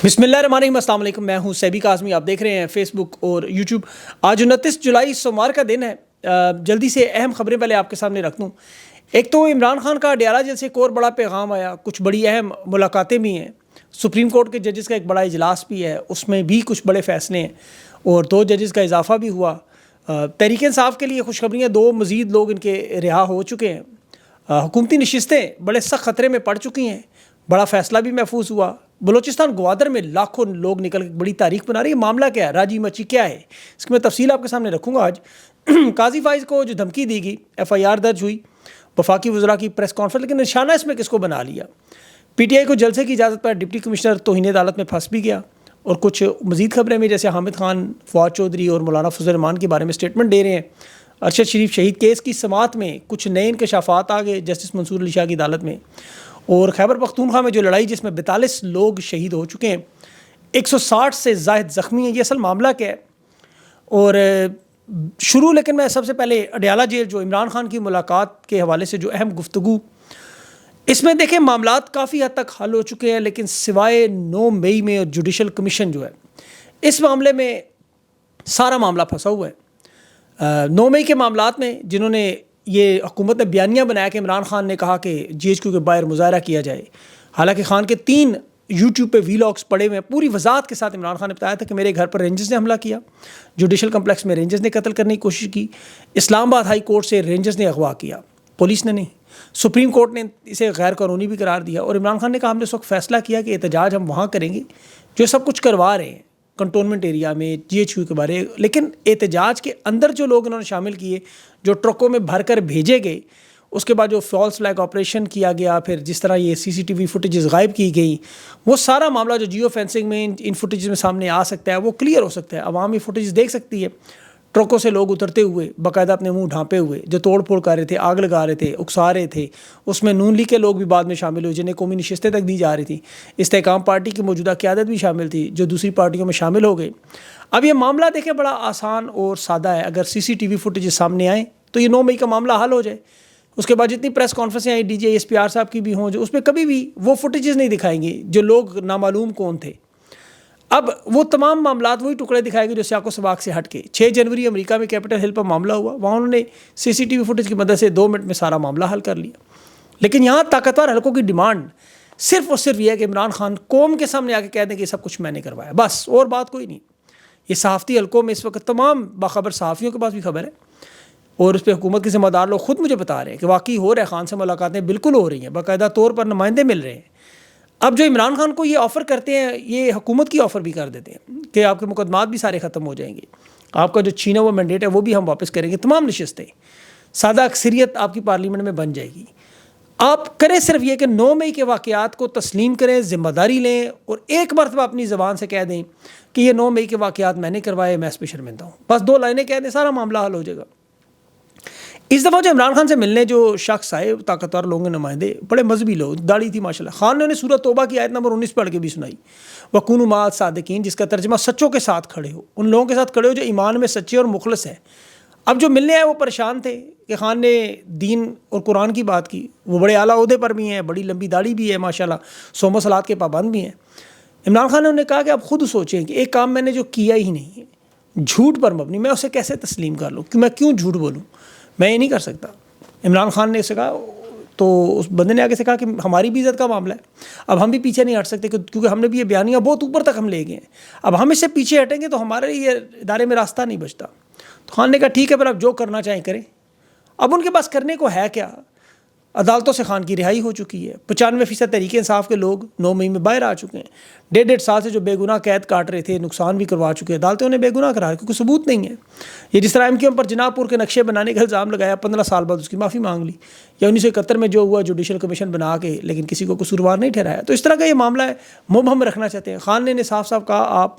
بسم اللہ الرحمن الرحیم، السلام علیکم۔ میں ہوں سیبی کاظمی، آپ دیکھ رہے ہیں فیس بک اور یوٹیوب۔ آج 29 جولائی سوموار کا دن ہے۔ جلدی سے اہم خبریں پہلے آپ کے سامنے رکھ دوں۔ ایک تو عمران خان کا اڈیالہ جیل سے ایک اور بڑا پیغام آیا، کچھ بڑی اہم ملاقاتیں بھی ہیں، سپریم کورٹ کے ججز کا ایک بڑا اجلاس بھی ہے، اس میں بھی کچھ بڑے فیصلے ہیں اور 2 ججز کا اضافہ بھی ہوا۔ تحریک انصاف کے لیے خوشخبریاں، 2 مزید لوگ ان کے رہا ہو چکے ہیں۔ حکومتی نشستیں بڑے سخت خطرے میں پڑ چکی ہیں، بڑا فیصلہ بھی محفوظ ہوا۔ بلوچستان گوادر میں لاکھوں لوگ نکل کے بڑی تاریخ بنا رہی ہے۔ معاملہ کیا ہے؟ راجی مچی کیا ہے؟ اس کی میں تفصیل آپ کے سامنے رکھوں گا آج۔ قاضی فائز کو جو دھمکی دی گئی، FIR درج ہوئی، وفاقی وزراء کی پریس کانفرنس، لیکن نشانہ اس میں کس کو بنا لیا؟ PTI کو جلسے کی اجازت پر ڈپٹی کمشنر توہین عدالت میں پھنس بھی گیا۔ اور کچھ مزید خبریں میں جیسے حامد خان، فواد چودھری اور مولانا فضل الرحمان کے بارے میں اسٹیٹمنٹ دے رہے ہیں۔ ارشد شریف شہید کیس کی سماعت میں کچھ نئے انکشافات آ گئے جسٹس منصور علی شاہ کی عدالت میں۔ اور خیبر پختونخوا میں جو لڑائی جس میں 42 لوگ شہید ہو چکے ہیں، 160 سے زائد زخمی ہیں، یہ اصل معاملہ کیا ہے؟ اور لیکن میں سب سے پہلے اڈیالہ جیل جو عمران خان کی ملاقات کے حوالے سے جو اہم گفتگو، اس میں دیکھیں معاملات کافی حد تک حل ہو چکے ہیں، لیکن سوائے 9 مئی میں اور جوڈیشل کمیشن جو ہے، اس معاملے میں سارا معاملہ پھنسا ہوا ہے۔ 9 مئی کے معاملات میں جنہوں نے یہ حکومت نے بیانیہ بنایا کہ عمران خان نے کہا کہ GHQ کے باہر مظاہرہ کیا جائے، حالانکہ خان کے 3 یوٹیوب پہ ویلاگس پڑے ہوئے ہیں، پوری وضاحت کے ساتھ عمران خان نے بتایا تھا کہ میرے گھر پر رینجرز نے حملہ کیا، جوڈیشل کمپلیکس میں رینجرز نے قتل کرنے کی کوشش کی، اسلام آباد ہائی کورٹ سے رینجرز نے اغوا کیا، پولیس نے نہیں، سپریم کورٹ نے اسے غیر قانونی بھی قرار دیا۔ اور عمران خان نے کہا ہم نے اس وقت فیصلہ کیا کہ احتجاج ہم وہاں کریں گے جو سب کچھ کروا رہے ہیں، کنٹونمنٹ ایریا میں GHQ کے بارے، لیکن احتجاج کے اندر جو لوگ انہوں نے شامل کیے، جو ٹرکوں میں بھر کر بھیجے گئے، اس کے بعد جو فالس فلیگ آپریشن کیا گیا، پھر جس طرح یہ CCTV فوٹیجز غائب کی گئی، وہ سارا معاملہ جو جیو فینسنگ میں ان فوٹیجز میں سامنے آ سکتا ہے وہ کلیئر ہو سکتا ہے، عوام یہ فوٹیجز دیکھ سکتی ہے، ٹرکوں سے لوگ اترتے ہوئے باقاعدہ اپنے منہ ڈھانپے ہوئے، جو توڑ پھوڑ کر رہے تھے، آگ لگا رہے تھے، اکسا رہے تھے، اس میں نون لیگ کے لوگ بھی بعد میں شامل ہوئے جنہیں قومی نشستیں تک دی جا رہی تھیں، استحکام پارٹی کی موجودہ قیادت بھی شامل تھی جو دوسری پارٹیوں میں شامل ہو گئے۔ اب یہ معاملہ دیکھیں بڑا آسان اور سادہ ہے، اگر CCTV فوٹیجز سامنے آئیں تو یہ 9 مئی کا معاملہ حل ہو جائے۔ اس کے بعد جتنی پریس کانفرنسیں آئیں DG SPR صاحب کی بھی ہوں، جو اس میں کبھی بھی وہ فوٹیجز نہیں دکھائیں گے جو لوگ نامعلوم کون تھے۔ اب وہ تمام معاملات وہی ٹکڑے دکھائے گے جو سیاق و سباق سے ہٹ کے 6 جنوری امریکہ میں کیپٹل ہل پر معاملہ ہوا، وہاں انہوں نے CCTV فوٹیج کی مدد سے 2 منٹ میں سارا معاملہ حل کر لیا۔ لیکن یہاں طاقتور حلقوں کی ڈیمانڈ صرف اور صرف یہ ہے کہ عمران خان قوم کے سامنے آ کے کہہ دیں کہ یہ سب کچھ میں نے کروایا، بس، اور بات کوئی نہیں۔ یہ صحافتی حلقوں میں اس وقت تمام باخبر صحافیوں کے پاس بھی خبر ہے، اور اس پہ حکومت کے ذمہ دار لوگ خود مجھے بتا رہے ہیں کہ واقعی ہو رہا ہے، خان سے ملاقاتیں بالکل ہو رہی ہیں، باقاعدہ طور پر نمائندے مل رہے ہیں۔ اب جو عمران خان کو یہ آفر کرتے ہیں، یہ حکومت کی آفر بھی کر دیتے ہیں کہ آپ کے مقدمات بھی سارے ختم ہو جائیں گے، آپ کا جو چھینا ہوا مینڈیٹ ہے وہ بھی ہم واپس کریں گے، تمام نشستیں، سادہ اکثریت آپ کی پارلیمنٹ میں بن جائے گی۔ آپ کریں صرف یہ کہ 9 مئی کے واقعات کو تسلیم کریں، ذمہ داری لیں، اور ایک مرتبہ اپنی زبان سے کہہ دیں کہ یہ 9 مئی کے واقعات میں نے کروائے، میں اس پہ شرمندہ ہوں، بس 2 لائنیں کہہ دیں، سارا معاملہ حل ہو جائے گا۔ اس دفعہ جو عمران خان سے ملنے جو شخص آئے، طاقتور لوگوں کے نمائندے، بڑے مذہبی لوگ، داڑھی تھی ماشاءاللہ۔ خان نے انہیں سورۃ توبہ کی آیت نمبر 19 پڑھ کے بھی سنائی، وَكُونُوا مَعَ الصَّادِقِينَ، جس کا ترجمہ سچوں کے ساتھ کھڑے ہو، ان لوگوں کے ساتھ کھڑے ہو جو ایمان میں سچے اور مخلص ہیں۔ اب جو ملنے آئے وہ پریشان تھے کہ خان نے دین اور قرآن کی بات کی، وہ بڑے اعلیٰ عہدے پر بھی ہیں، بڑی لمبی داڑھی بھی ہے ماشاءاللہ، صوم و صلات کے پابند بھی ہیں۔ عمران خان نے انہیں کہا کہ آپ خود سوچیں کہ ایک کام میں نے جو کیا ہی نہیں ہے، جھوٹ پر مبنی، میں اسے کیسے تسلیم کر لوں، کہ میں کیوں جھوٹ بولوں، میں یہ نہیں کر سکتا۔ عمران خان نے اسے کہا، تو اس بندے نے آگے سے کہا کہ ہماری بھی عزت کا معاملہ ہے، اب ہم بھی پیچھے نہیں ہٹ سکتے کیونکہ ہم نے بھی یہ بیانیہ بہت اوپر تک ہم لے گئے ہیں، اب ہم اس سے پیچھے ہٹیں گے تو ہمارے یہ ادارے میں راستہ نہیں بچتا۔ تو خان نے کہا ٹھیک ہے، پھر آپ جو کرنا چاہیں کریں۔ اب ان کے پاس کرنے کو ہے کیا؟ عدالتوں سے خان کی رہائی ہو چکی ہے، 95% تحریک انصاف کے لوگ 9 مئی میں باہر آ چکے ہیں، 1.5 سال سے جو بے گناہ قید کاٹ رہے تھے، نقصان بھی کروا چکے ہیں، عدالتیں انہیں بے گناہ قرار کیونکہ ثبوت نہیں ہے۔ یہ جس طرح MQM پر جناب پور کے نقشے بنانے کا الزام لگایا، 15 سال بعد اس کی معافی مانگ لی، یا 1971 میں جو ہوا جوڈیشل کمیشن بنا کے لیکن کسی کو قصوروار نہیں ٹھہرایا، تو اس طرح کا یہ معاملہ ہے، مبہم رکھنا چاہتے ہیں۔ خان نے صاف صاف کہا آپ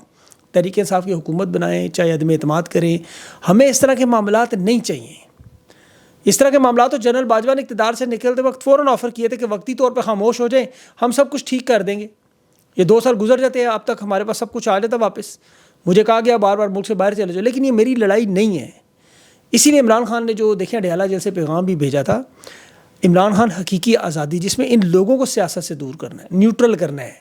تحریک انصاف کی حکومت بنائیں، چاہے عدم اعتماد کریں، ہمیں اس طرح کے معاملات نہیں چاہیے۔ اس طرح کے معاملات تو جنرل باجوہ نے اقتدار سے نکلتے وقت فوراً آفر کیے تھے کہ وقتی طور پہ خاموش ہو جائیں، ہم سب کچھ ٹھیک کر دیں گے۔ یہ 2 سال گزر جاتے ہیں، اب تک ہمارے پاس سب کچھ آ جاتا واپس۔ مجھے کہا گیا بار بار ملک سے باہر چلے جاؤ، لیکن یہ میری لڑائی نہیں ہے۔ اسی لیے عمران خان نے جو دیکھیں اڈیالہ جیل سے پیغام بھی بھیجا تھا، عمران خان حقیقی آزادی، جس میں ان لوگوں کو سیاست سے دور کرنا ہے، نیوٹرل کرنا ہے،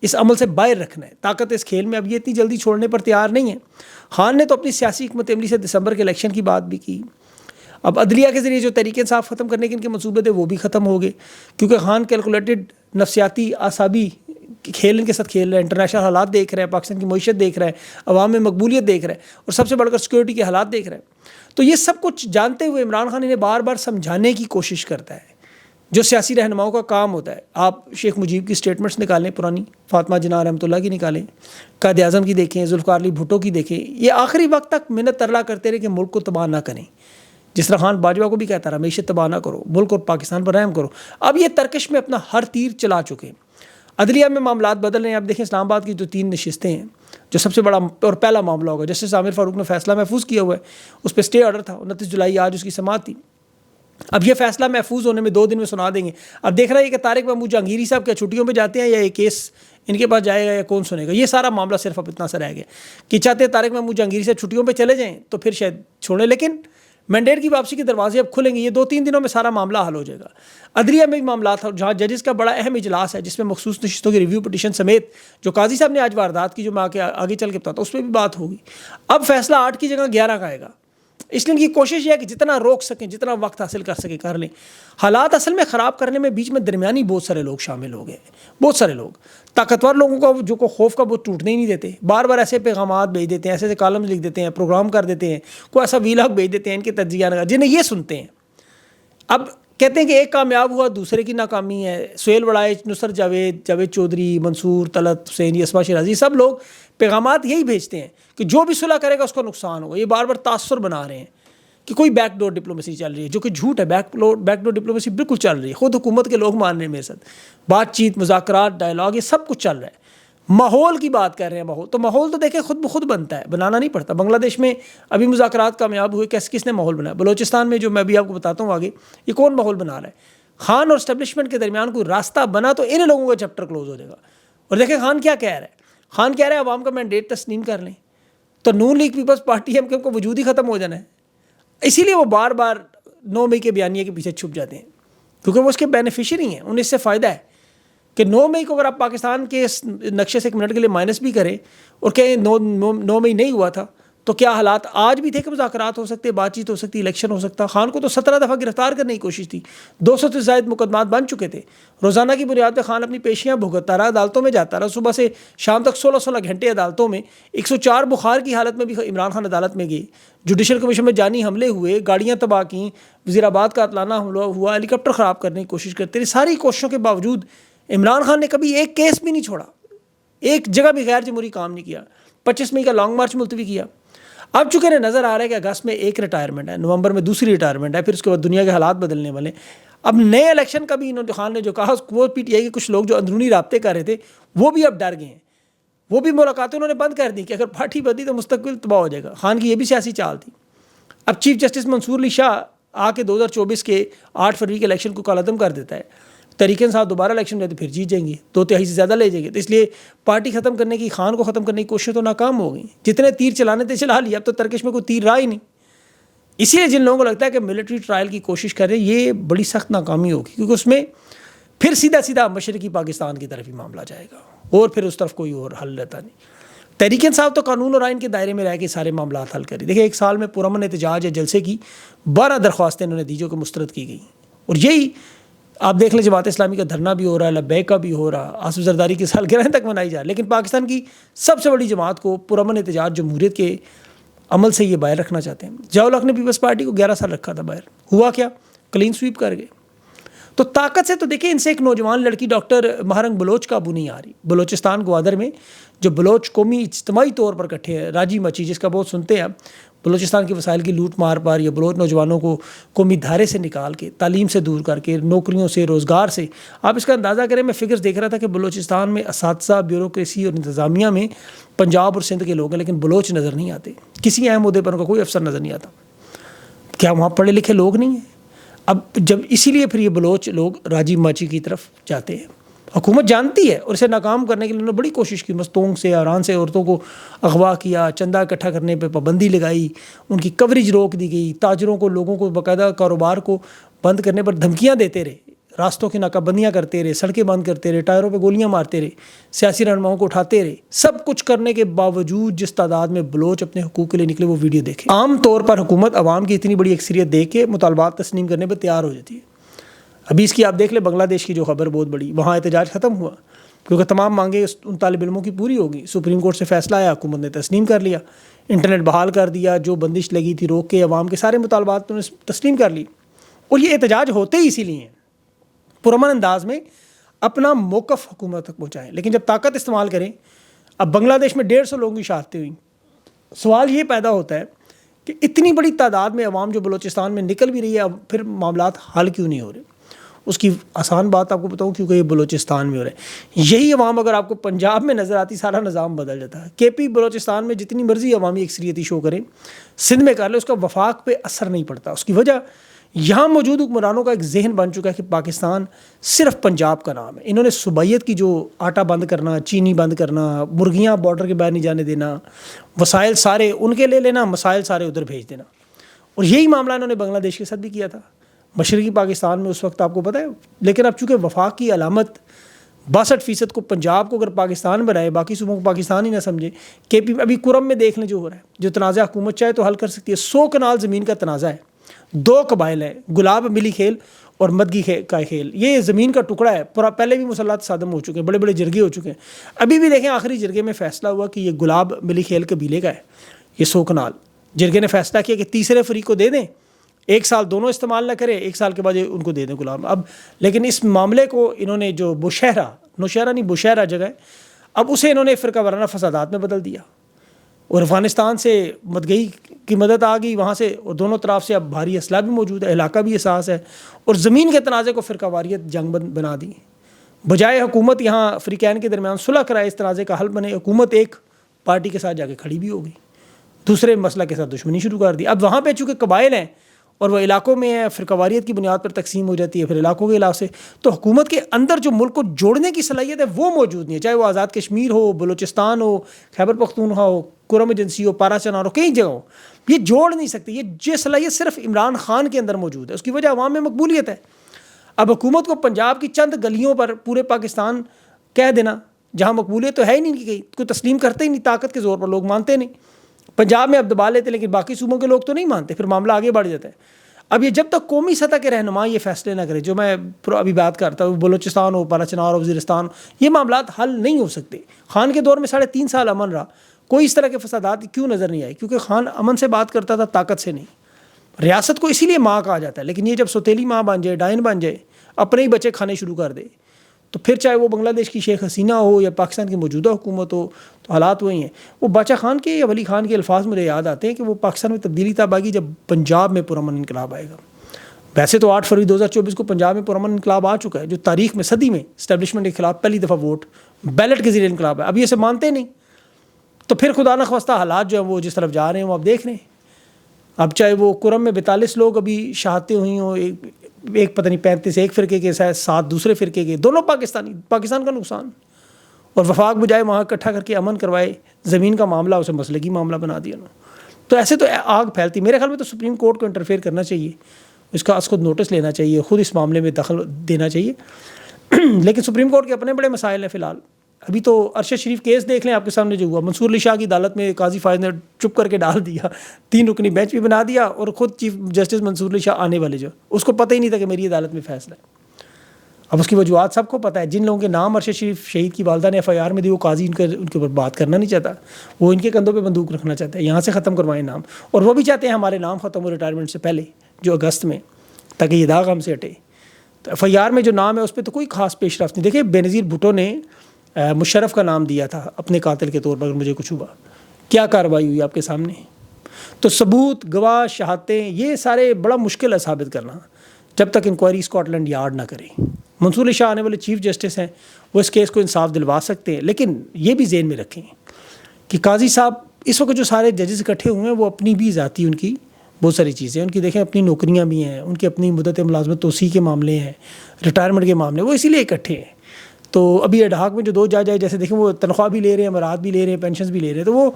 اس عمل سے باہر رکھنا ہے. طاقت اس کھیل میں اب یہ اتنی جلدی چھوڑنے پر تیار نہیں ہے. خان نے تو اپنی سیاسی حکمت عملی سے دسمبر کے الیکشن کی بات بھی کی. اب عدلیہ کے ذریعے جو تحریک انصاف ختم کرنے کے ان کے منصوبے تھے وہ بھی ختم ہو گئے, کیونکہ خان کیلکولیٹڈ نفسیاتی اعصابی کھیل ان کے ساتھ کھیل رہے ہیں, انٹرنیشنل حالات دیکھ رہے ہیں, پاکستان کی معیشت دیکھ رہے ہیں, عوام میں مقبولیت دیکھ رہے ہیں, اور سب سے بڑھ کر سیکورٹی کے حالات دیکھ رہے ہیں. تو یہ سب کچھ جانتے ہوئے عمران خان انہیں بار بار سمجھانے کی کوشش کرتا ہے, جو سیاسی رہنماؤں کا کام ہوتا ہے. آپ شیخ مجیب کی سٹیٹمنٹس نکالیں, پرانی فاطمہ جناح رحمۃ اللہ کی نکالیں, قائد اعظم کی دیکھیں, ذوالفقار علی بھٹو کی دیکھیں. یہ آخری وقت تک منت ترلا کرتے رہے کہ ملک کو تباہ نہ کریں. جس طرح خان باجوہ کو بھی کہتا رہا معیشت تباہ نہ کرو, ملک اور پاکستان پر رحم کرو. اب یہ ترکش میں اپنا ہر تیر چلا چکے ہیں. عدلیہ میں معاملات بدل رہے ہیں. اب دیکھیں اسلام آباد کی جو 3 نشستیں ہیں, جو سب سے بڑا اور پہلا معاملہ ہوگا, جسٹس عامر فاروق نے فیصلہ محفوظ کیا ہوا ہے, اس پہ اسٹے آرڈر تھا, 29 جولائی آج اس کی سماعت تھی. اب یہ فیصلہ محفوظ ہونے میں 2 دن میں سنا دیں گے. اب دیکھ رہا ہے کہ طارق محمود جہانگیری صاحب کیا چھٹیوں پہ جاتے ہیں یا یہ کیس ان کے پاس جائے گا یا کون سنے گا. یہ سارا معاملہ صرف اب اتنا سا رہ گیا کہ چاہتے ہیں طارق محمود جہانگیری صاحب چھٹیوں پہ چلے جائیں تو پھر شاید چھوڑیں, لیکن مینڈیٹ کی واپسی کے دروازے اب کھلیں گے. یہ 2-3 دنوں میں سارا معاملہ حل ہو جائے گا. عدلیہ میں بھی معاملات ہیں جہاں ججز کا بڑا اہم اجلاس ہے, جس میں مخصوص نشستوں کی ریویو پٹیشن سمیت جو قاضی صاحب نے آج واردات کی, جو میں آگے چل کے بتاتا ہوں, اس پہ بھی بات ہوگی. اب فیصلہ 8 کی جگہ 11 کا آئے گا. اس لیے ان کی کوشش یہ ہے کہ جتنا روک سکیں, جتنا وقت حاصل کر سکیں کر لیں. حالات اصل میں خراب کرنے میں بیچ میں درمیانی بہت سارے لوگ شامل ہو گئے. بہت سارے لوگ طاقتور لوگوں کو جو کو خوف کا بہت ٹوٹنے ہی نہیں دیتے, بار بار ایسے پیغامات بھیج دیتے ہیں, ایسے کالمز لکھ دیتے ہیں, پروگرام کر دیتے ہیں, کوئی ایسا ویلاگ بھیج دیتے ہیں ان کے تجزیہ جنہیں یہ سنتے ہیں. اب کہتے ہیں کہ ایک کامیاب ہوا دوسرے کی ناکامی ہے. سہیل وڑائچ, نصرت جاوید, جاوید چودھری, منصور, طلعت حسین, اسما شیرازی, سب لوگ پیغامات یہی بھیجتے ہیں کہ جو بھی صلح کرے گا اس کو نقصان ہوگا. یہ بار بار تاثر بنا رہے ہیں کہ کوئی بیک ڈور ڈپلومیسی چل رہی ہے, جو کہ جھوٹ ہے. بیک ڈور ڈپلومیسی بالکل چل رہی ہے. خود حکومت کے لوگ مان رہے ہیں میرے ساتھ. بات چیت, مذاکرات, ڈائلاگ, یہ سب کچھ چل رہا ہے. ماحول کی بات کر رہے ہیں. ماحول تو دیکھیں خود بخود بنتا ہے, بنانا نہیں پڑتا. بنگلہ دیش میں ابھی مذاکرات کامیاب ہوئے, کس نے ماحول بنایا؟ بلوچستان میں جو میں بھی آپ کو بتاتا ہوں آگے, یہ کون ماحول بنا رہا ہے؟ خان اور اسٹیبلشمنٹ کے درمیان کوئی راستہ بنا تو ان لوگوں کا چیپٹر کلوز ہو جائے گا. اور دیکھیں خان کیا کہہ رہا ہے. خان کہہ رہا ہے عوام کا مینڈیٹ تسلیم کر لیں تو نون لیگ پیپلز پارٹی ایم کیو ایم کا وجود ہی ختم ہو جانا ہے. اسی لیے وہ بار بار 9 مئی کے بیانیے کے پیچھے چھپ جاتے ہیں, کیونکہ وہ اس کے بینیفیشری ہیں. انہیں اس سے فائدہ ہے کہ 9 مئی کو اگر آپ پاکستان کے اس نقشے سے 1 منٹ کے لیے مائنس بھی کریں اور کہیں 9 مئی نہیں ہوا تھا, تو کیا حالات آج بھی تھے کہ مذاکرات ہو سکتے, بات چیت ہو سکتی, الیکشن ہو سکتا. خان کو تو 17 دفعہ گرفتار کرنے کی کوشش تھی, 200 سے زائد مقدمات بن چکے تھے. روزانہ کی بنیاد پہ خان اپنی پیشیاں بھگتتا رہا, عدالتوں میں جاتا رہا, صبح سے شام تک 16 گھنٹے عدالتوں میں. 104 بخار کی حالت میں بھی عمران خان عدالت میں گئے. جوڈیشل کمیشن میں جانی حملے ہوئے, گاڑیاں تباہ کیں, وزیر آباد کا عطلانہ حملہ ہوا, ہیلی کاپٹر خراب کرنے کی کوشش کرتے رہے. ساری کوششوں کے باوجود عمران خان نے کبھی ایک کیس بھی نہیں چھوڑا, ایک جگہ بھی غیر جمہوری کام نہیں کیا. 25 مئی کا لانگ مارچ ملتوی کیا. اب چونکہ نظر آ رہا ہے کہ اگست میں ایک ریٹائرمنٹ ہے, نومبر میں دوسری ریٹائرمنٹ ہے, پھر اس کے بعد دنیا کے حالات بدلنے والے. اب نئے الیکشن کا بھی خان نے جو کہا, وہ پی ٹی آئی کے کچھ لوگ جو اندرونی رابطے کر رہے تھے وہ بھی اب ڈر گئے ہیں. وہ بھی ملاقاتیں انہوں نے بند کر دی کہ اگر پارٹی بدلی تو مستقبل تباہ ہو جائے گا. خان کی یہ بھی سیاسی چال تھی. اب چیف جسٹس منصور علی شاہ آ کے 2024 کے 8 فروری کے الیکشن کو کالعدم کر دیتا ہے. تحریک انصاف دوبارہ الیکشن میں تو پھر جیت جائیں گے, 2/3 سے زیادہ لے جائیں گے. تو اس لیے پارٹی ختم کرنے کی, خان کو ختم کرنے کی کوشش تو ناکام ہو گئی. جتنے تیر چلانے تھے چلا لیا, اب تو ترکش میں کوئی تیر رہا ہی نہیں. اسی لیے جن لوگوں کو لگتا ہے کہ ملٹری ٹرائل کی کوشش کر رہے ہیں, یہ بڑی سخت ناکامی ہوگی, کیونکہ اس میں پھر سیدھا مشرقی پاکستان کی طرف ہی معاملہ جائے گا, اور پھر اس طرف کوئی اور حل رہتا نہیں. تحریک انصاف تو قانون اور آئین کے دائرے میں رہ کے سارے معاملات حل کرے. دیکھیں 1 سال میں پرامن احتجاج یا جلسے کی 12 درخواستیں انہوں نے دی جو کہ مسترد کی گئی. اور یہی آپ دیکھ لیں, جماعت اسلامی کا دھرنا بھی ہو رہا ہے, لبیک کا بھی ہو رہا, آصف زرداری کی سالگرہ تک منائی جا رہی. لیکن پاکستان کی سب سے بڑی جماعت کو پرامن احتجاج جمہوریت کے عمل سے یہ باہر رکھنا چاہتے ہیں. ضیاء الحق نے پیپلز پارٹی کو 11 سال رکھا تھا باہر. ہوا کیا؟ کلین سویپ کر گئے. تو طاقت سے تو دیکھیں ان سے ایک نوجوان لڑکی ڈاکٹر مہرنگ بلوچ قابو نہیں آ رہی. بلوچستان گوادر میں جو بلوچ قومی اجتماعی طور پر کٹھے ہیں, راجی مچی جس کا بہت سنتے ہیں, بلوچستان کے وسائل کی لوٹ مار پر, یا بلوچ نوجوانوں کو قومی دھارے سے نکال کے, تعلیم سے دور کر کے, نوکریوں سے, روزگار سے. آپ اس کا اندازہ کریں, میں فگرز دیکھ رہا تھا کہ بلوچستان میں اساتذہ, بیوروکریسی اور انتظامیہ میں پنجاب اور سندھ کے لوگ ہیں, لیکن بلوچ نظر نہیں آتے. کسی اہم عہدے پر ان کا کوئی افسر نظر نہیں آتا. کیا وہاں پڑھے لکھے لوگ نہیں ہیں؟ اب جب اسی لیے پھر یہ بلوچ لوگ راجی ماچی کی طرف جاتے ہیں. حکومت جانتی ہے اور اسے ناکام کرنے کے لیے انہوں نے بڑی کوشش کی. مستونگ سے, آران سے عورتوں کو اغوا کیا, چندہ اکٹھا کرنے پہ پابندی لگائی, ان کی کوریج روک دی گئی, تاجروں کو, لوگوں کو باقاعدہ کاروبار کو بند کرنے پر دھمکیاں دیتے رہے. راستوں کی ناکہ بندیاں کرتے رہے, سڑکیں بند کرتے رہے, ٹائروں پہ گولیاں مارتے رہے, سیاسی رہنماؤں کو اٹھاتے رہے. سب کچھ کرنے کے باوجود جس تعداد میں بلوچ اپنے حقوق کے لیے نکلے وہ ویڈیو دیکھیں. عام طور پر حکومت عوام کی اتنی بڑی اکثریت دیکھ کے مطالبات تسلیم کرنے پہ تیار ہو جاتی ہے. ابھی اس کی آپ دیکھ لیں بنگلہ دیش کی جو خبر بہت بڑی, وہاں احتجاج ختم ہوا کیونکہ تمام مانگیں ان طالب علموں کی پوری ہوگی. سپریم کورٹ سے فیصلہ آیا, حکومت نے تسلیم کر لیا, انٹرنیٹ بحال کر دیا, جو بندش لگی تھی روک کے عوام کے سارے مطالبات انہوں نے تسلیم کر لی. اور یہ احتجاج ہوتے ہی اسی لیے ہیں, پرامن انداز میں اپنا موقف حکومت تک پہنچائیں. لیکن جب طاقت استعمال کریں, اب بنگلہ دیش میں 150 لوگوں کی شہادتیں ہوئیں, سوال یہ پیدا ہوتا ہے کہ اتنی بڑی تعداد میں عوام جو بلوچستان میں نکل بھی رہی ہے, اب پھر معاملات حل کیوں نہیں ہو رہے؟ اس کی آسان بات آپ کو بتاؤں, کیونکہ یہ بلوچستان میں ہو رہا ہے. یہی عوام اگر آپ کو پنجاب میں نظر آتی, سارا نظام بدل جاتا ہے. کے پی بلوچستان میں جتنی مرضی عوامی اکثریتی شو کریں, سندھ میں کر لے, اس کا وفاق پہ اثر نہیں پڑتا. اس کی وجہ یہاں موجود حکمرانوں کا ایک ذہن بن چکا ہے کہ پاکستان صرف پنجاب کا نام ہے. انہوں نے صوبائیت کی جو آٹا بند کرنا, چینی بند کرنا, مرغیاں بارڈر کے باہر نہیں جانے دینا, وسائل سارے ان کے لے لینا, مسائل سارے ادھر بھیج دینا. اور یہی معاملہ انہوں نے بنگلہ دیش کے ساتھ بھی کیا تھا, مشرقی پاکستان میں اس وقت آپ کو پتہ ہے. لیکن اب چونکہ وفاق کی علامت 62% کو پنجاب کو اگر پاکستان بنائے, باقی صوبوں کو پاکستان ہی نہ سمجھے. کے پی ابھی کرم میں دیکھ لیں جو ہو رہا ہے, جو تنازع حکومت چاہے تو حل کر سکتی ہے. 100 کنال زمین کا تنازع ہے, 2 قبائل ہیں, گلاب ملی کھیل اور مدگی کا کھیل. یہ زمین کا ٹکڑا ہے, پہلے بھی مسلط صادم ہو چکے ہیں, بڑے بڑے جرگے ہو چکے ہیں. ابھی بھی دیکھیں آخری جرگے میں فیصلہ ہوا کہ یہ گلاب ملی کھیل قبیلے کا ہے, یہ 100 کنال. جرگے نے فیصلہ کیا کہ تیسرے فریق کو دے دیں, 1 سال دونوں استعمال نہ کرے, 1 سال کے بعد ان کو دے دیں غلام. اب لیکن اس معاملے کو انہوں نے جو نوشہرہ نہیں بشہرہ جگہ ہے, اب اسے انہوں نے فرقہ وارانہ فسادات میں بدل دیا. اور افغانستان سے مدگئی کی مدد آ گئی وہاں سے, اور دونوں طرف سے اب بھاری اسلحہ بھی موجود ہے, علاقہ بھی احساس ہے, اور زمین کے تنازع کو فرقہ واریت جنگ بنا دی. بجائے حکومت یہاں فریقین کے درمیان صلح کرائے, اس تنازع کا حل بنے, حکومت ایک پارٹی کے ساتھ جا کے کھڑی بھی ہو گئی, دوسرے مسئلہ کے ساتھ دشمنی شروع کر دی. اب وہاں پہ چونکہ قبائل ہیں اور وہ علاقوں میں ہے, فرقہ واریت کی بنیاد پر تقسیم ہو جاتی ہے, پھر علاقوں کے علاوہ سے, تو حکومت کے اندر جو ملک کو جوڑنے کی صلاحیت ہے وہ موجود نہیں ہے. چاہے وہ آزاد کشمیر ہو, بلوچستان ہو, خیبر پختونخوا ہو, کرم ایجنسی ہو, پارا چنار ہو, کئی جگہ ہو, یہ جوڑ نہیں سکتی. یہ صلاحیت صرف عمران خان کے اندر موجود ہے, اس کی وجہ عوام میں مقبولیت ہے. اب حکومت کو پنجاب کی چند گلیوں پر پورے پاکستان کہہ دینا, جہاں مقبولیت تو ہے ہی نہیں, کہ کوئی تسلیم کرتے ہی نہیں, طاقت کے زور پر لوگ مانتے نہیں. پنجاب میں اب دبا لیتے, لیکن باقی صوبوں کے لوگ تو نہیں مانتے, پھر معاملہ آگے بڑھ جاتا ہے. اب یہ جب تک قومی سطح کے رہنما یہ فیصلے نہ کرے, جو میں ابھی بات کرتا ہوں, بلوچستان ہو, پارا چنار ہو, وزیرستان, یہ معاملات حل نہیں ہو سکتے. خان کے دور میں 3.5 سال امن رہا, کوئی اس طرح کے فسادات کیوں نظر نہیں آئے؟ کیونکہ خان امن سے بات کرتا تھا, طاقت سے نہیں. ریاست کو اسی لیے ماں کہا جاتا ہے, لیکن یہ جب سوتیلی ماں بن جائے, ڈائن بن جائے, اپنے ہی بچے کھانے شروع کر دے, تو پھر چاہے وہ بنگلہ دیش کی شیخ حسینہ ہو یا پاکستان کی موجودہ حکومت ہو, تو حالات وہی ہیں. وہ باچا خان کے یا ولی خان کے الفاظ مجھے یاد آتے ہیں کہ وہ پاکستان میں تبدیلی تب آئے گی جب پنجاب میں پرامن انقلاب آئے گا. ویسے تو 8 فروری 2024 کو پنجاب میں پرامن انقلاب آ چکا ہے, جو تاریخ میں صدی میں اسٹیبلشمنٹ کے خلاف پہلی دفعہ ووٹ بیلٹ کے ذریعے انقلاب ہے. اب یہ سے مانتے نہیں, تو پھر خدا نخواستہ حالات جو ہیں وہ جس طرف جا رہے ہیں وہ آپ دیکھ رہے ہیں. اب چاہے وہ کرم میں 42 لوگ ابھی شہادتیں ہوئی ہوں, ایک پتہ نہیں 35 ایک فرقے کے, 7 دوسرے فرقے کے, دونوں پاکستان کا نقصان. اور وفاق بجائے وہاں اکٹھا کر کے امن کروائے, زمین کا معاملہ اسے مسلکی معاملہ بنا دیا نا. تو ایسے تو آگ پھیلتی. میرے خیال میں تو سپریم کورٹ کو انٹرفیئر کرنا چاہیے, اس کا خود نوٹس لینا چاہیے, خود اس معاملے میں دخل دینا چاہیے. لیکن سپریم کورٹ کے اپنے بڑے مسائل ہیں فی الحال. ابھی تو ارشد شریف کیس دیکھ لیں آپ کے سامنے جو ہوا, منصور علی شاہ کی عدالت میں قاضی فائز نے چپ کر کے ڈال دیا, 3 رکنی بینچ بھی بنا دیا, اور خود چیف جسٹس منصور علی شاہ آنے والے جو, اس کو پتہ ہی نہیں تھا کہ میری عدالت میں فیصلہ ہے. اب اس کی وجوہات سب کو پتہ ہے. جن لوگوں کے نام ارشد شریف شہید کی والدہ نے FIR میں دی, وہ قاضی ان کے اوپر بات کرنا نہیں چاہتا, وہ ان کے کندھوں پہ بندوق رکھنا چاہتا ہے, یہاں سے ختم کروائیں نام, اور وہ بھی چاہتے ہیں ہمارے نام ختم ہو ریٹائرمنٹ سے پہلے, جو اگست میں, تاکہ یہ داغ ہم سے ہٹے. تو FIR میں جو نام ہے اس پہ تو کوئی خاص پیش رفت نہیں. دیکھیں بینظیر بھٹو نے مشرف کا نام دیا تھا اپنے قاتل کے طور پر, اگر مجھے کچھ ہوا, کیا کارروائی ہوئی آپ کے سامنے؟ تو ثبوت, گواہ, شہادتیں, یہ سارے بڑا مشکل ہے ثابت کرنا جب تک انکوائری اسکاٹ لینڈ یارڈ نہ کرے. منصور علی شاہ آنے والے چیف جسٹس ہیں, وہ اس کیس کو انصاف دلوا سکتے ہیں, لیکن یہ بھی ذہن میں رکھیں کہ قاضی صاحب اس وقت جو سارے ججز اکٹھے ہوئے ہیں, وہ اپنی بھی ذاتی ان کی بہت ساری چیزیں, ان کی دیکھیں اپنی نوکریاں بھی ہیں, ان کی اپنی مدت ملازمت توسیع کے معاملے ہیں, ریٹائرمنٹ کے معاملے, وہ اسی لیے اکٹھے ہیں. تو ابھی ایڈہاک میں جو 2 جج آئے, جیسے دیکھیں وہ تنخواہ بھی لے رہے ہیں, امارات بھی لے رہے ہیں, پینشنز بھی لے رہے ہیں, تو وہ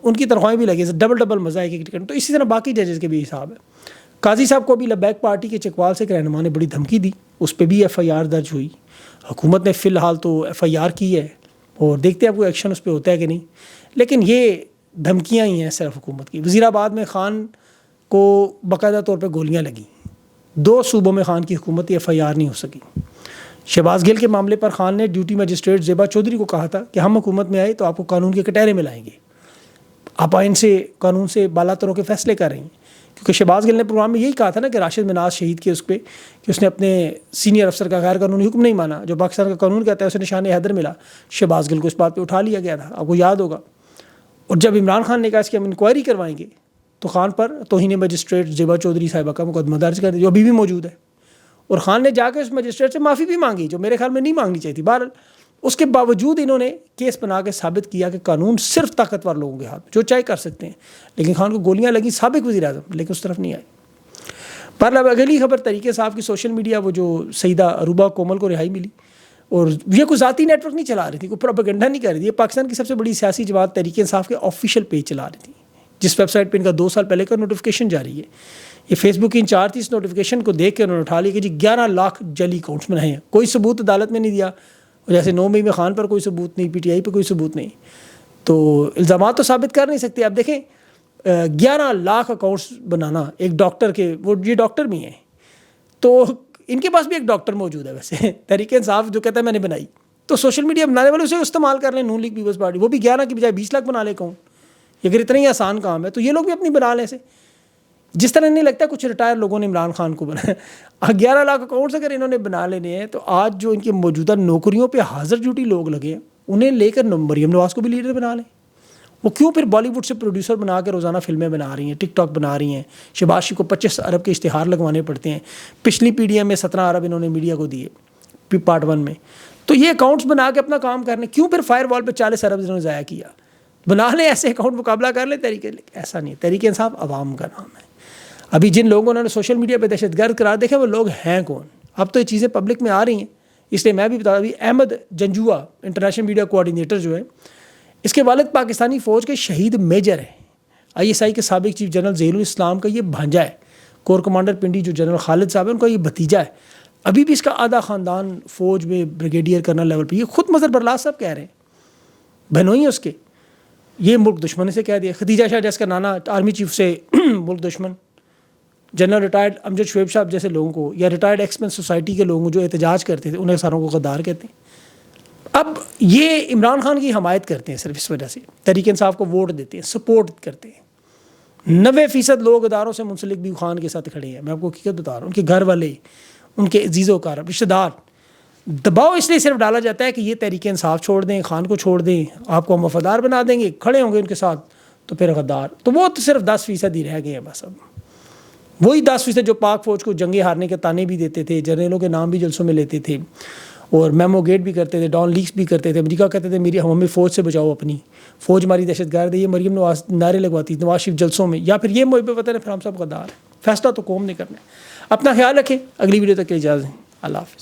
ان کی تنخواہیں بھی لگی, ڈبل مزہ ہے کہ ٹکٹ. تو اسی طرح باقی ججز کے بھی حساب ہے. قاضی صاحب کو بھی لبیک پارٹی کے چکوال سے ایک رہنما نے بڑی دھمکی دی, اس پہ بھی ایف آئی آر درج ہوئی. حکومت نے فی الحال تو ایف آئی آر کی ہے اور دیکھتے ہیں کوئی ایکشن اس پہ ہوتا ہے کہ نہیں. لیکن یہ دھمکیاں ہی ہیں صرف حکومت کی. وزیر آباد میں خان کو باقاعدہ طور پہ گولیاں لگیں. 2 صوبوں میں خان کی حکومتی ایف آئی آر نہیں ہو سکی. شہباز گل کے معاملے پر خان نے ڈیوٹی مجسٹریٹ زیبا چودھری کو کہا تھا کہ ہم حکومت میں آئے تو آپ کو قانون کے کٹہرے میں لائیں گے, آپ آئین سے قانون سے بالا تروں کے فیصلے کر رہے ہیں. کیونکہ شہباز گل نے پروگرام میں یہی کہا تھا نا کہ راشد مناز شہید کے اس پہ کہ اس نے اپنے سینئر افسر کا غیر قانونی حکم نہیں مانا, جو پاکستان کا قانون کہتا ہے اسے نشان حیدر ملا. شہباز گل کو اس بات پہ اٹھا لیا گیا تھا, آپ کو یاد ہوگا. اور جب عمران خان نے کہا اس کی ہم انکوائری کروائیں گے تو خان پر توہین مجسٹریٹ زیبا چودھری صاحبہ کا مقدمہ درج کر دیا, جو ابھی بھی موجود ہے. اور خان نے جا کے اس مجسٹریٹ سے معافی بھی مانگی, جو میرے خیال میں نہیں مانگنی چاہیے تھی. بہرحال اس کے باوجود انہوں نے کیس بنا کے ثابت کیا کہ قانون صرف طاقتور لوگوں کے ہاتھ, جو چاہے کر سکتے ہیں. لیکن خان کو گولیاں لگیں, سابق وزیر اعظم, لیکن اس طرف نہیں آئے. پر اب اگلی خبر طریقے صاحب کی سوشل میڈیا, وہ جو سیدہ عروبہ کومل کو رہائی ملی, اور یہ کوئی ذاتی نیٹ ورک نہیں چلا رہی تھی, کوئی پروپیگنڈا نہیں کر رہی تھی. یہ پاکستان کی سب سے بڑی سیاسی جماعت تحریک انصاف کے آفیشیل پیج چلا رہی تھی, جس ویب سائٹ پہ ان کا 2 سال پہلے کا نوٹیفیکیشن جاری ہے. یہ فیس بک کی انچارج تھی, اس نوٹیفیکیشن کو دیکھ کے انہوں نے اٹھا لیا کہ جی 11 لاکھ جعلی اکاؤنٹس بنائے ہیں. کوئی ثبوت عدالت میں نہیں دیا, جیسے 9 مئی میں خان پر کوئی ثبوت نہیں, پی ٹی آئی پہ کوئی ثبوت نہیں, تو الزامات تو ثابت کر نہیں سکتے. اب دیکھیں 11 لاکھ اکاؤنٹس بنانا ایک ڈاکٹر کے, وہ یہ ڈاکٹر بھی ہیں, تو ان کے پاس بھی ایک ڈاکٹر موجود ہے ویسے تحریک انصاف جو کہتا ہے میں نے بنائی, تو سوشل میڈیا بنانے والے اسے استعمال کر لیں. نون لیگ پیپلز پارٹی وہ بھی 11 کی بجائے 20 لاکھ بنا لے اکاؤنٹ. اگر اتنا ہی آسان کام ہے تو یہ لوگ بھی اپنی بنا لیں. سے جس طرح نہیں لگتا کچھ ریٹائر لوگوں نے عمران خان کو بنایا. 11 لاکھ اکاؤنٹس اگر انہوں نے بنا لینے ہیں, تو آج جو ان کے موجودہ نوکریوں پہ حاضر ڈیوٹی لوگ لگے ہیں, انہیں لے کر مریم نواز کو بھی لیڈر بنا لیں. وہ کیوں پھر بالی ووڈ سے پروڈیوسر بنا کے روزانہ فلمیں بنا رہی ہیں, ٹک ٹاک بنا رہی ہیں. شہباز شریف کو 25 ارب کے اشتہار لگوانے پڑتے ہیں. پچھلی پی ڈی ایم میں 17 ارب انہوں نے میڈیا کو دیے پارٹ 1 میں. تو یہ اکاؤنٹس بنا کے اپنا کام کرنے, کیوں پھر فائر وال پہ 40 ارب انہوں نے ضائع کیا. بنا لیں ایسے اکاؤنٹ, مقابلہ کر لیں. ایسا نہیں ہے. تحریک انصاف عوام کا نام ہے. ابھی جن لوگوں نے سوشل میڈیا پہ دہشت گرد قرار دیکھے وہ لوگ ہیں کون؟ اب تو یہ چیزیں پبلک میں آ رہی ہیں. اس لیے میں بھی بتا دوں, Ahmed Janjua international media coordinator جو ہے, اس کے والد پاکستانی فوج کے شہید میجر ہیں. آئی ایس آئی کے سابق چیف جنرل ظہیر الاسلام کا یہ بھانجا ہے. کور کمانڈر پنڈی جو جنرل خالد صاحب ہیں, ان کا یہ بھتیجا ہے. ابھی بھی اس کا آدھا خاندان فوج میں بریگیڈیئر کرنل لیول پہ. یہ خود مظہر برلاس صاحب کہہ رہے ہیں, بہنوئی ہیں اس کے, یہ ملک دشمن سے کہہ دیا. ختیجہ شاہ جس کا نانا آرمی چیف سے ملک دشمن. جنرل ریٹائرڈ امجد شعیب صاحب جیسے لوگوں کو, یا ریٹائرڈ ایکسپین سوسائٹی کے لوگوں جو احتجاج کرتے تھے, انہیں ساروں کو غدار کہتے ہیں. اب یہ عمران خان کی حمایت کرتے ہیں صرف اس وجہ سے, تحریک انصاف کو ووٹ دیتے ہیں, سپورٹ کرتے ہیں. 90% لوگ اداروں سے منسلک بھی خان کے ساتھ کھڑے ہیں. میں آپ کو حقیقت بتا رہا ہوں, ان کے گھر والے, ان کے عزیز و اقارب, رشتہ دار. دباؤ اس لیے صرف ڈالا جاتا ہے کہ یہ تحریک انصاف چھوڑ دیں, خان کو چھوڑ دیں, آپ کو ہم وفادار بنا دیں گے, کھڑے ہوں گے ان کے ساتھ, تو پھر غدار. تو وہ تو صرف 10% ہی رہ گئے ہیں بس. اب وہی 10% جو پاک فوج کو جنگیں ہارنے کے تانے بھی دیتے تھے, جنرلوں کے نام بھی جلسوں میں لیتے تھے, اور میمو گیٹ بھی کرتے تھے, ڈان لیکس بھی کرتے تھے. امریکہ کہتے تھے میری ہمیں فوج سے بچاؤ, اپنی فوج ہماری دہشت گرد ہے. یہ مریم نواز نعرے لگواتی نواز شریف جلسوں میں, یا پھر یہ محب وطن ہے, پھر ہم سب غدار. فیصلہ تو قوم نے کرنا ہے. اپنا خیال رکھیں. اگلی ویڈیو تک کے اجازت. اللہ حافظ.